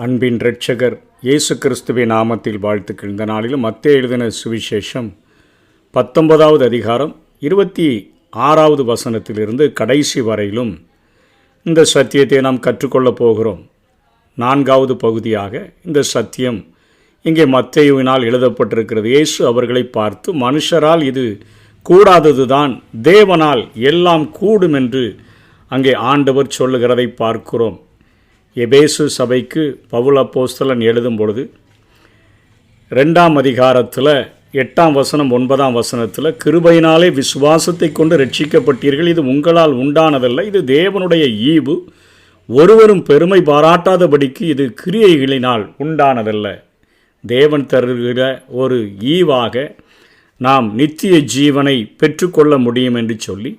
அன்பின் இரட்சகர் இயேசு கிறிஸ்துவின் நாமத்தில் வாழ்த்துக்கள். இந்த நாளிலும் மத்தேயு எழுதின சுவிசேஷம் 19வது அதிகாரம் 26வது வசனத்திலிருந்து கடைசி வரையிலும் இந்த சத்தியத்தை நாம் கற்றுக்கொள்ளப் போகிறோம். 4வது பகுதியாக இந்த சத்தியம் இங்கே மத்தேயுவினால் எழுதப்பட்டிருக்கிறது. இயேசு அவர்களை பார்த்து, மனுஷரால் இது கூடாததுதான், தேவனால் எல்லாம் கூடும் என்று அங்கே ஆண்டவர் சொல்லுகிறதை பார்க்கிறோம். எபேசு சபைக்கு பவுல் அப்போஸ்தலன் எழுதும் பொழுது 2ஆம் அதிகாரத்தில் 8ஆம் வசனம் 9ஆம் வசனத்தில், கிருபையினாலே விசுவாசத்தை கொண்டு ரட்சிக்கப்பட்டீர்கள், இது உங்களால் உண்டானதல்ல, இது தேவனுடைய ஈவு, ஒருவரும் பெருமை பாராட்டாதபடிக்கு இது கிரியைகளினால் உண்டானதல்ல. தேவன் தருகிற ஒரு ஈவாக நாம் நித்திய ஜீவனை பெற்றுக்கொள்ள முடியும் என்று சொல்லி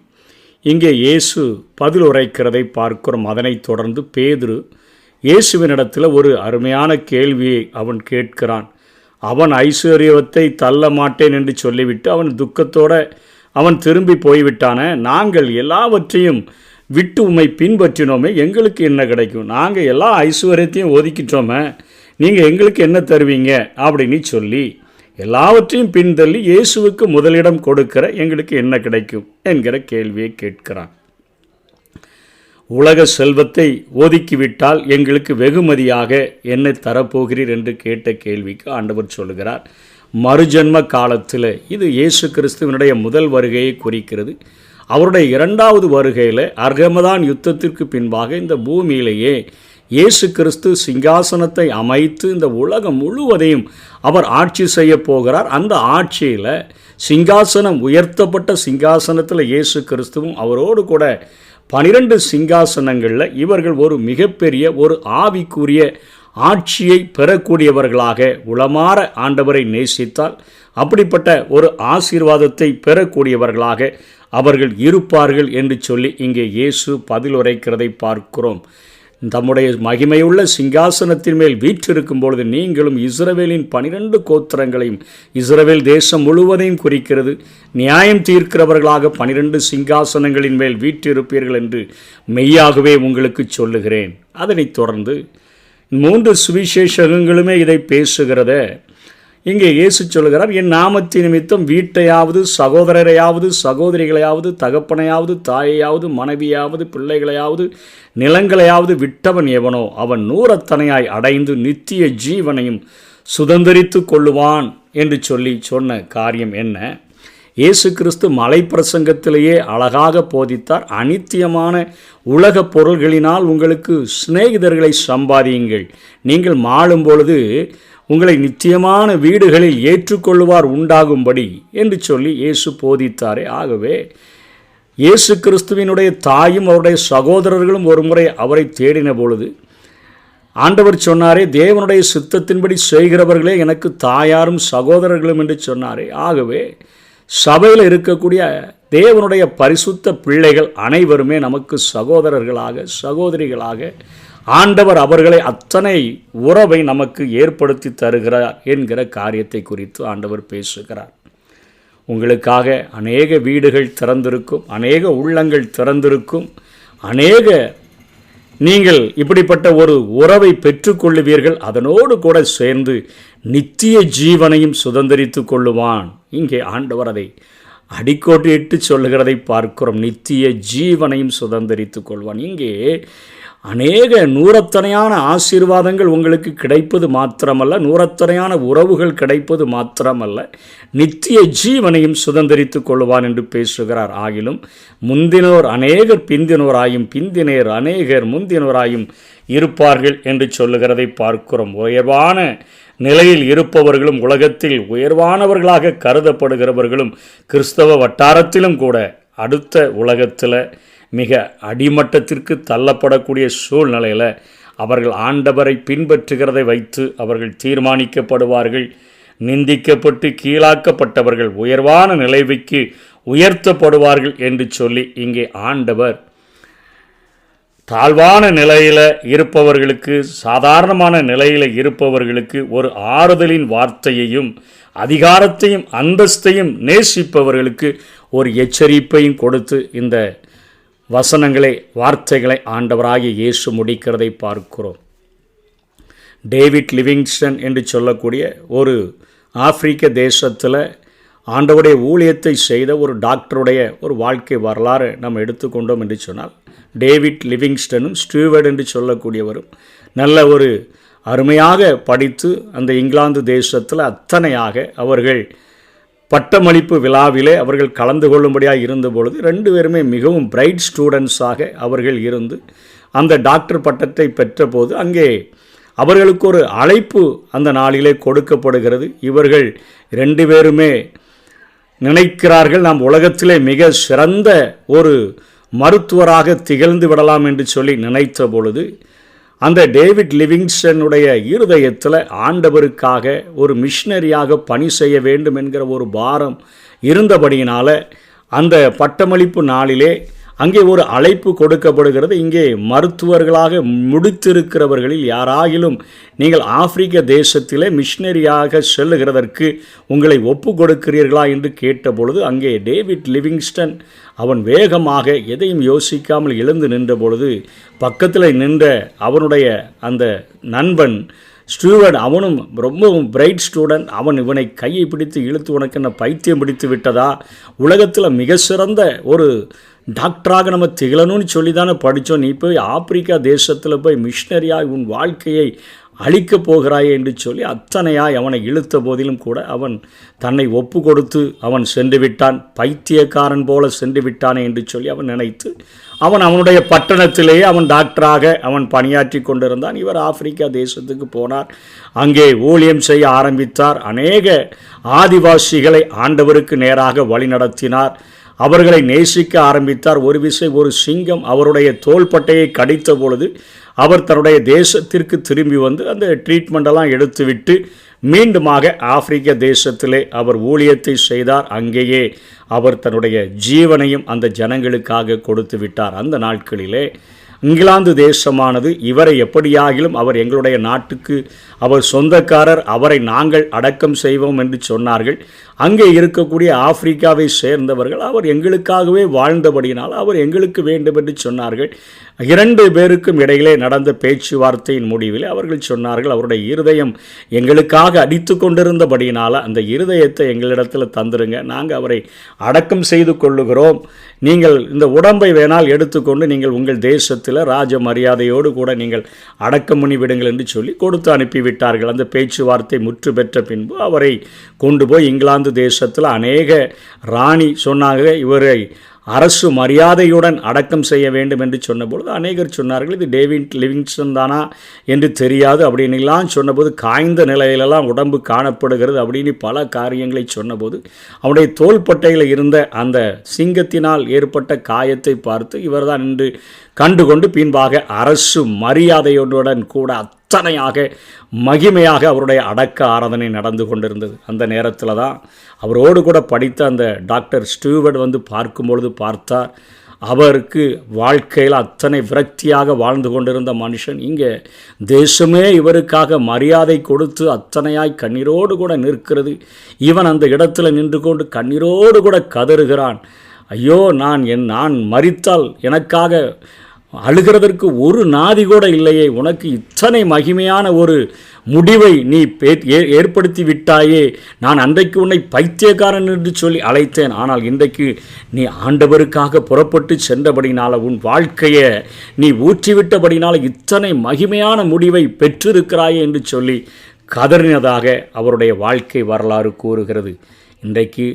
இங்கே இயேசு பதில் உரைக்கிறதை பார்க்கிறோம். அதனைத் தொடர்ந்து பேதுரு இயேசுவினிடத்தில் ஒரு அருமையான கேள்வியை அவன் கேட்கிறான். அவன் ஐஸ்வர்யத்தை தள்ள மாட்டேன் என்று சொல்லிவிட்டு அவன் துக்கத்தோடு அவன் திரும்பி போய்விட்டான. நாங்கள் எல்லாவற்றையும் விட்டு உம்மை பின்பற்றினோமே, எங்களுக்கு என்ன கிடைக்கும்? நாங்கள் எல்லா ஐஸ்வர்யத்தையும் ஒதுக்கிட்டோமே, நீங்கள் எங்களுக்கு என்ன தருவீங்க அப்படின்னு சொல்லி எல்லாவற்றையும் பின்தள்ளி இயேசுவுக்கு முதலிடம் கொடுக்கிற எங்களுக்கு என்ன கிடைக்கும் என்கிற கேள்வியை கேட்கிறான். உலக செல்வத்தை ஒதுக்கிவிட்டால் எங்களுக்கு வெகுமதியாக என்ன தரப்போகிறீர் என்று கேட்ட கேள்விக்கு ஆண்டவர் சொல்லுகிறார், மறுஜன்ம காலத்தில், இது இயேசு கிறிஸ்துவனுடைய முதல் வருகையை குறிக்கிறது. அவருடைய 2வது வருகையில் அர்கமதான் யுத்தத்திற்கு பின்பாக இந்த பூமியிலேயே இயேசு கிறிஸ்து சிங்காசனத்தை அமைத்து இந்த உலகம் முழுவதையும் அவர் ஆட்சி செய்ய போகிறார். அந்த ஆட்சியில் சிங்காசனம் உயர்த்தப்பட்ட சிங்காசனத்தில் இயேசு கிறிஸ்துவும் அவரோடு கூட 12 சிங்காசனங்களில் இவர்கள் ஒரு மிகப்பெரிய ஒரு ஆவிக்குரிய ஆட்சியை பெறக்கூடியவர்களாக உளமாற ஆண்டவரை நேசித்தால் அப்படிப்பட்ட ஒரு ஆசீர்வாதத்தை பெறக்கூடியவர்களாக அவர்கள் இருப்பார்கள் என்று சொல்லி இங்கே இயேசு பதில் உரைக்கிறதை பார்க்கிறோம். தம்முடைய மகிமையுள்ள சிங்காசனத்தின் மேல் வீற்றிருக்கும் பொழுது நீங்களும் இஸ்ரவேலின் 12 கோத்திரங்களையும், இஸ்ரவேல் தேசம் முழுவதையும் குறிக்கிறது, நியாயம் தீர்க்கிறவர்களாக 12 சிங்காசனங்களின் மேல் வீற்றிருப்பீர்கள் என்று மெய்யாகவே உங்களுக்கு சொல்லுகிறேன். அதனைத் தொடர்ந்து 3 சுவிசேஷங்களுமே இதை பேசுகிறத இங்கே இயேசு சொல்கிறார், என் நாமத்தின் நிமித்தம் வீட்டையாவது, சகோதரரையாவது, சகோதரிகளையாவது, தகப்பனையாவது, தாயையாவது, மனைவியாவது, பிள்ளைகளையாவது, நிலங்களையாவது விட்டவன் எவனோ அவன் 100 அடைந்து நித்திய ஜீவனையும் சுதந்திரித்து கொள்ளுவான் என்று சொல்லி சொன்ன காரியம் என்ன? இயேசு கிறிஸ்து மலை பிரசங்கத்திலேயே அழகாக போதித்தார். அநித்தியமான உலக பொருள்களினால் உங்களுக்கு சிநேகிதர்களை சம்பாதியுங்கள், நீங்கள் மாளும் பொழுது உங்களை நித்தியமான வீடுகளில் ஏற்றுக்கொள்ளுவார் உண்டாகும்படி என்று சொல்லி இயேசு போதித்தாரே. ஆகவே இயேசு கிறிஸ்துவினுடைய தாயும் அவருடைய சகோதரர்களும் ஒரு முறை அவரை தேடின பொழுது ஆண்டவர் சொன்னாரே, தேவனுடைய சித்தத்தின்படி செய்கிறவர்களே எனக்கு தாயாரும் சகோதரர்களும் என்று சொன்னாரே. ஆகவே சபையில் இருக்கக்கூடிய தேவனுடைய பரிசுத்த பிள்ளைகள் அனைவருமே நமக்கு சகோதரர்களாக, சகோதரிகளாக ஆண்டவர் அவர்களை அத்தனை உறவை நமக்கு ஏற்படுத்தி தருகிறார் என்கிற காரியத்தை குறித்து ஆண்டவர் பேசுகிறார். உங்களுக்காக அநேக வீடுகள் திறந்திருக்கும், அநேக உள்ளங்கள் திறந்திருக்கும், அநேக நீங்கள் இப்படிப்பட்ட ஒரு உறவை பெற்றுக்கொள்ளுவீர்கள், அதனோடு கூட சேர்ந்து நித்திய ஜீவனையும் சுதந்திரித்து கொள்ளுவான். இங்கே ஆண்டவர் அதை அடிக்கோட்டிட்டு சொல்லுகிறதை பார்க்கிறோம். நித்திய ஜீவனையும் சுதந்திரித்து கொள்வான். இங்கே அநேக 100 ஆசீர்வாதங்கள் உங்களுக்கு கிடைப்பது மாத்திரமல்ல, 100 உறவுகள் கிடைப்பது மாத்திரமல்ல, நித்திய ஜீவனையும் சுதந்திரித்து கொள்வான் என்று பேசுகிறார். ஆகிலும் முந்தினோர் அநேகர் பிந்தினோராயும், பிந்தினேர் அநேகர் முந்தினோராயும் இருப்பார்கள் என்று சொல்லுகிறதை பார்க்கிறோம். உயர்வான நிலையில் இருப்பவர்களும் உலகத்தில் உயர்வானவர்களாக கருதப்படுகிறவர்களும் கிறிஸ்தவ வட்டாரத்திலும் கூட அடுத்த உலகத்தில் மிக அடிமட்டத்திற்கு தள்ளப்படக்கூடிய சூழ்நிலையில் அவர்கள் ஆண்டவரை பின்பற்றுகிறதை வைத்து அவர்கள் தீர்மானிக்கப்படுவார்கள். நிந்திக்கப்பட்டு கீழாக்கப்பட்டவர்கள் உயர்வான நிலைமைக்கு உயர்த்தப்படுவார்கள் என்று சொல்லி இங்கே ஆண்டவர் தாழ்வான நிலையில் இருப்பவர்களுக்கு, சாதாரணமான நிலையில் இருப்பவர்களுக்கு ஒரு ஆறுதலின் வார்த்தையையும் அதிகாரத்தையும் அந்தஸ்தையும் நேசிப்பவர்களுக்கு ஒரு எச்சரிப்பையும் கொடுத்து இந்த வசனங்களை, வார்த்தைகளை ஆண்டவராகிய இயேசு முடிக்கிறதை பார்க்கிறோம். டேவிட் லிவிங்ஸ்டன் என்று சொல்லக்கூடிய ஒரு ஆப்பிரிக்க தேசத்தில் ஆண்டவருடைய ஊழியத்தை செய்த ஒரு டாக்டருடைய ஒரு வாழ்க்கை வரலாறு நம்ம எடுத்துக்கொண்டோம் என்று சொன்னால், டேவிட் லிவிங்ஸ்டனும் ஸ்டூவர்ட் என்று சொல்லக்கூடியவரும் நல்ல ஒரு அருமையாக படித்து அந்த இங்கிலாந்து தேசத்தில் அத்தனையாக அவர்கள் பட்டமளிப்பு விழாவிலே அவர்கள் கலந்து கொள்ளும்படியாக இருந்த பொழுது 2 பேருமே மிகவும் பிரைட் ஸ்டூடெண்ட்ஸாக அவர்கள் இருந்து அந்த டாக்டர் பட்டத்தை பெற்றபோது அங்கே அவர்களுக்கு ஒரு அழைப்பு அந்த நாளிலே கொடுக்கப்படுகிறது. இவர்கள் 2 பேருமே நினைக்கிறார்கள், நாம் உலகத்திலே மிக சிறந்த ஒரு மருத்துவராக திகழ்ந்து விடலாம் என்று சொல்லி நினைத்த பொழுது அந்த டேவிட் லிவிங்ஸ்டனுடைய இருதயத்தில் ஆண்டவருக்காக ஒரு மிஷனரியாக பணி செய்ய வேண்டும் என்கிற ஒரு பாரம் இருந்தபடியினால் அந்த பட்டமளிப்பு நாளிலே அங்கே ஒரு அழைப்பு கொடுக்கப்படுகிறது. இங்கே மருத்துவர்களாக முடித்திருக்கிறவர்களில் யாராயிலும் நீங்கள் ஆப்பிரிக்க தேசத்திலே மிஷனரியாக செல்லுகிறதற்கு உங்களை ஒப்பு கொடுக்கிறீர்களா என்று கேட்டபொழுது அங்கே டேவிட் லிவிங்ஸ்டன் அவன் வேகமாக எதையும் யோசிக்காமல் எழுந்து நின்ற பொழுது பக்கத்தில் நின்ற அவனுடைய அந்த நண்பன் ஸ்டூவர்ட், அவனும் ரொம்பவும் பிரைட் ஸ்டூடெண்ட், அவன் இவனை கையை பிடித்து இழுத்து, உனக்கு என்ன பைத்தியம் பிடித்து விட்டதா, உலகத்தில் மிக சிறந்த ஒரு டாக்டராக நம்ம திகழணும்னு சொல்லி தானே படித்தோம், நீ போய் ஆப்பிரிக்கா தேசத்தில் போய் மிஷனரியாக உன் வாழ்க்கையை அழிக்கப் போகிறாயே என்று சொல்லி அத்தனையாய் அவனை இழுத்த போதிலும் கூட அவன் தன்னை ஒப்பு கொடுத்து அவன் சென்று விட்டான். பைத்தியக்காரன் போல சென்று விட்டானே என்று சொல்லி அவன் நினைத்து அவனுடைய பட்டணத்திலேயே அவன் டாக்டராக அவன் பணியாற்றி கொண்டிருந்தான். இவர் ஆப்பிரிக்கா தேசத்துக்கு போனார், அங்கே ஊழியம் செய்ய ஆரம்பித்தார். அநேக ஆதிவாசிகளை ஆண்டவருக்கு நேராக வழிநடத்தினார், அவர்களை நேசிக்க ஆரம்பித்தார். ஒரு விசை ஒரு சிங்கம் அவருடைய தோள்பட்டையை கடித்த பொழுது அவர் தன்னுடைய தேசத்திற்கு திரும்பி வந்து அந்த ட்ரீட்மெண்டெல்லாம் எடுத்துவிட்டு மீண்டுமாக ஆப்பிரிக்க தேசத்திலே அவர் ஊழியத்தை செய்தார். அங்கேயே அவர் தன்னுடைய ஜீவனையும் அந்த ஜனங்களுக்காக கொடுத்து விட்டார். அந்த நாட்களிலே இங்கிலாந்து தேசமானது இவரை எப்படியாகிலும் அவர் எங்களுடைய நாட்டுக்கு அவர் சொந்தக்காரர், அவரை நாங்கள் அடக்கம் செய்வோம் என்று சொன்னார்கள். அங்கே இருக்கக்கூடிய ஆப்பிரிக்காவை சேர்ந்தவர்கள் அவர் எங்களுக்காகவே வாழ்ந்தபடியினால் அவர் எங்களுக்கு வேண்டும் என்று சொன்னார்கள். 2 பேருக்கும் இடையிலே நடந்த பேச்சுவார்த்தையின் முடிவில் அவர்கள் சொன்னார்கள், அவருடைய இருதயம் எங்களுக்காக அடித்து கொண்டிருந்தபடியினால் அந்த இருதயத்தை எங்களிடத்தில் தந்துருங்க, நாங்கள் அவரை அடக்கம் செய்து கொள்ளுகிறோம், நீங்கள் இந்த உடம்பை வேணால் எடுத்துக்கொண்டு நீங்கள் உங்கள் தேசத்தில் ராஜ மரியாதையோடு கூட நீங்கள் அடக்கம் பண்ணி விடுங்கள் என்று சொல்லி கொடுத்து அனுப்பிவிட்டார்கள். அந்த பேச்சுவார்த்தை முற்று பெற்ற பின்பு அவரை கொண்டு போய் இங்கிலாந்து தேசத்தில் அநேக ராணி சொன்னாங்க, இவரை அரசு மரியாதையுடன் அடக்கம் செய்ய வேண்டும் என்று சொன்னபொழுது அநேகர் சொன்னார்கள், இது டேவிட் லிவிங்ஸ்டன் தானா என்று தெரியாது அப்படின்னுலாம் சொன்னபோது, காய்ந்த நிலையிலெல்லாம் உடம்பு காணப்படுகிறது அப்படின்னு பல காரியங்களை சொன்னபோது அவனுடைய தோள்பட்டையில் இருந்த அந்த சிங்கத்தினால் ஏற்பட்ட காயத்தை பார்த்து இவர்தான் என்று கண்டுகொண்டு பின்பாக அரசு மரியாதையுடன் கூட அத்தனையாக மகிமையாக அவருடைய அடக்க ஆராதனை நடந்து கொண்டிருந்தது. அந்த நேரத்தில் தான் அவரோடு கூட படித்த அந்த டாக்டர் ஸ்டூவர்ட் வந்து பார்க்கும்பொழுது பார்த்தார், அவருக்கு வாழ்க்கையில் அத்தனை விரக்தியாக வாழ்ந்து கொண்டிருந்த மனுஷன் இங்கே தேசமே இவருக்காக மரியாதை கொடுத்து அத்தனையாய் கண்ணீரோடு கூட நிற்கிறது. இவன் அந்த இடத்துல நின்று கொண்டு கண்ணீரோடு கூட கதறுகிறான், ஐயோ நான் மரித்தால் எனக்காக அழுகிறதற்கு ஒரு நாதி கூட இல்லையே, உனக்கு இத்தனை மகிமையான ஒரு முடிவை நீ ஏற்படுத்தி விட்டாயே, நான் அன்றைக்கு உன்னை பைத்தியக்காரன் என்று சொல்லி அழைத்தேன், ஆனால் இன்றைக்கு நீ ஆண்டவருக்காக புறப்பட்டு சென்றபடினால உன் வாழ்க்கையை நீ ஊற்றிவிட்டபடினால இத்தனை மகிமையான முடிவை பெற்றிருக்கிறாயே என்று சொல்லி கதறினதாக அவருடைய வாழ்க்கை வரலாறு கூறுகிறது. இன்றைக்கு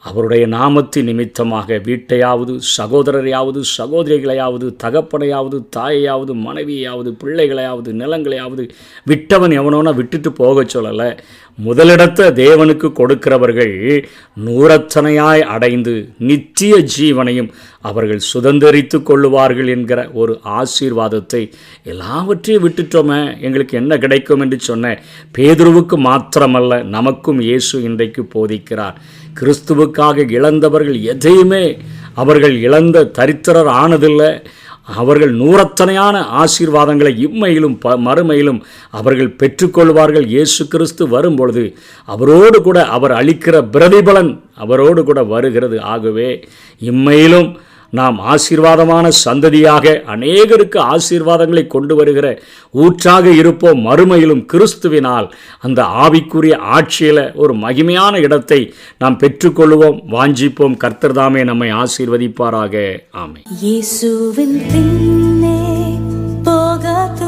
அவருடைய நாமத்தின் நிமித்தமாக வீட்டையாவது, சகோதரரையாவது, சகோதரிகளையாவது, தகப்பனையாவது, தாயையாவது, மனைவியாவது, பிள்ளைகளையாவது, நிலங்களையாவது விட்டவன் எவனோனா விட்டுட்டு போக சொல்லலை. முதலிடத்தை தேவனுக்கு கொடுக்கிறவர்கள் நூறத்தனையாய் அடைந்து நித்திய ஜீவனையும் அவர்கள் சுதந்திரித்து கொள்ளுவார்கள் என்கிற ஒரு ஆசீர்வாதத்தை எல்லாவற்றையும் விட்டுட்டோமே, எங்களுக்கு என்ன கிடைக்கும் என்று சொன்ன பேதுருவுக்கு மாத்திரமல்ல நமக்கும் இயேசு இன்றைக்கு போதிக்கிறார். கிறிஸ்துவுக்காக இழந்தவர்கள் எதையுமே அவர்கள் இழந்த தரித்திரர் ஆனதில்லை. அவர்கள் நூறத்தனையான ஆசீர்வாதங்களை இம்மையிலும் மறுமையிலும் அவர்கள் பெற்றுக்கொள்வார்கள். இயேசு கிறிஸ்து வரும்பொழுது அவரோடு கூட அவர் அளிக்கிற பிரதிபலன் அவரோடு கூட வருகிறது. ஆகவே இம்மையிலும் நாம் ஆசீர்வாதமான சந்ததியாக அநேகருக்கு ஆசீர்வாதங்களை கொண்டு வருகிற ஊற்றாக இருப்போம். மறுமையிலும் கிறிஸ்துவினால் அந்த ஆவிக்குரிய ஆட்சியில் ஒரு மகிமையான இடத்தை நாம் பெற்றுக்கொள்வோம். வாஞ்சிப்போம். கர்த்தர் தாமே நம்மை ஆசீர்வதிப்பாராக. ஆமென். இயேசுவின் பின்னே போகாத